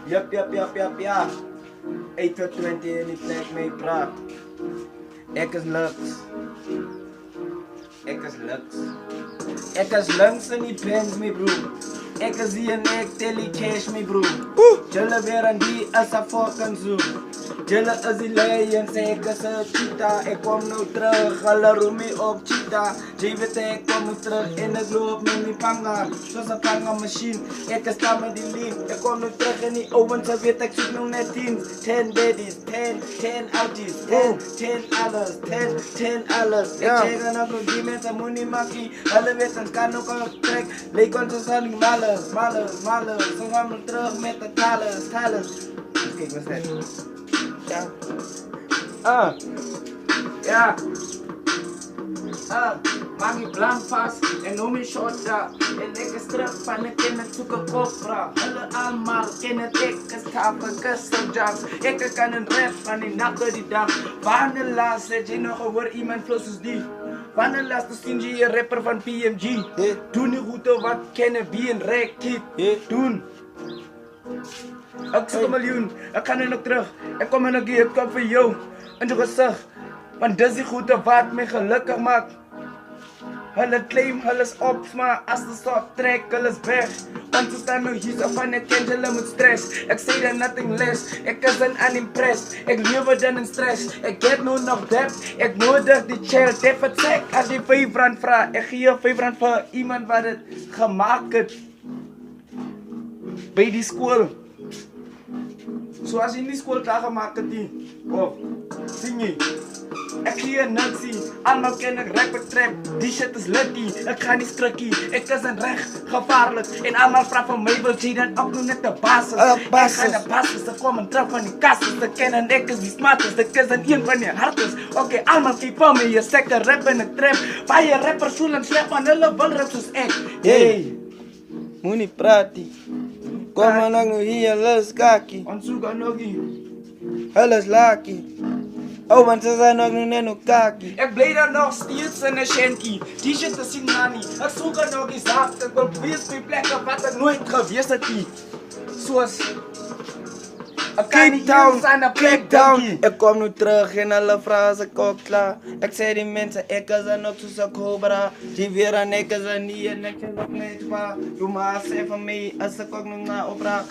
Yup. 8 tot 20 in die plek mee praat. Ek is Lux. Ek is links in die Benz, my broer. Ek is hier en ek tel die cash, my broer. Julle weer aan die as a fucking zoo. Julle is die lions, ek is een cheetah. Ek kom nou terug, hulle roem my op cheetah. Jy weet ek kom nou terug en ek loop met my panga. Soos een panga machine, ek is daar met die lean. Ek kom nou terug in die ovens, ek weet ek soek nou net 10 daddies, 10 outies, 10 alles, 10 alles. Ek check en ek die mense moenie makkie. Hulle weet ons kan ook al trek, leek ons is al die males. So gaan we terug met de talers. Kijk, wat is dat? Ja. Maak je blank vast en noem je short daar. En ik is terug van ik ken het zoeken kopra. Hulle allemaal kennen het, ik is tapen, custom jobs. Ik kan een rap van die nacht door die dag. Wanneer laatst heb je nog gehoord iemand flows als die? Wanneer laatst zien je een rapper van PMG? Doen die route wat kennen wie een rek kid. Doen. Ik zoek een miljoen, ik ga nu nog terug. Ik kom en ik kom voor jou. In je gezicht. Want dit is die route wat mij gelukkig maakt. Hulle claim, hulle is op, maar as de stop trek, hulle is weg. Want ze staan nu hier zo van, ik ken hulle met stress. Ik say that nothing less, ik is een unimpressed. Ik leef dan in stress, ik heb nu nog debt. Ik nodig die chill, dit vertrek als die R5 vraag. Ik geef R5 voor iemand wat het gemaakt heeft. Bij die school. Zoals je in die school klaar gemaakt hebt, of zing je. Ik hier niks zien, allemaal ken ik rapper trap. Die shit is lucky, ik ga niet skrikkie. Ik is een recht, gevaarlijk. En allemaal vragen van mij, wil je dan ook nog net de basis. Ik ga de basis, ze komen terug van die kasses. Ze kennen ik is die smartest, ik is een van die hardest. Oké, allemaal keep on me, je zegt een rap en een trap. Waar je rappers voelen slecht, van hulle wil rap zoals ik. Hey, moet niet praten. Kom maar nog hier, los kaki. Ontzoek aan nog hier. Alles laki. Oh, want ze zijn ook nog net nog kaki. Ik blij daar nog steeds in een shanty. Die shit is in nani. Ik zoek er nog eens af. Ik wil wees bij plekken wat ik nooit geweest heb. Zoals... Ik kan niet hier zijn op plek down. Ik kom nu terug en alle vragen ze kop klaar. Ik zei die mensen, ik is er nog zo'n cobra. Die weer aan ik is er niet en ik zeg nog niet waar. Doe maar eens even mee als ik ook nog naar opra.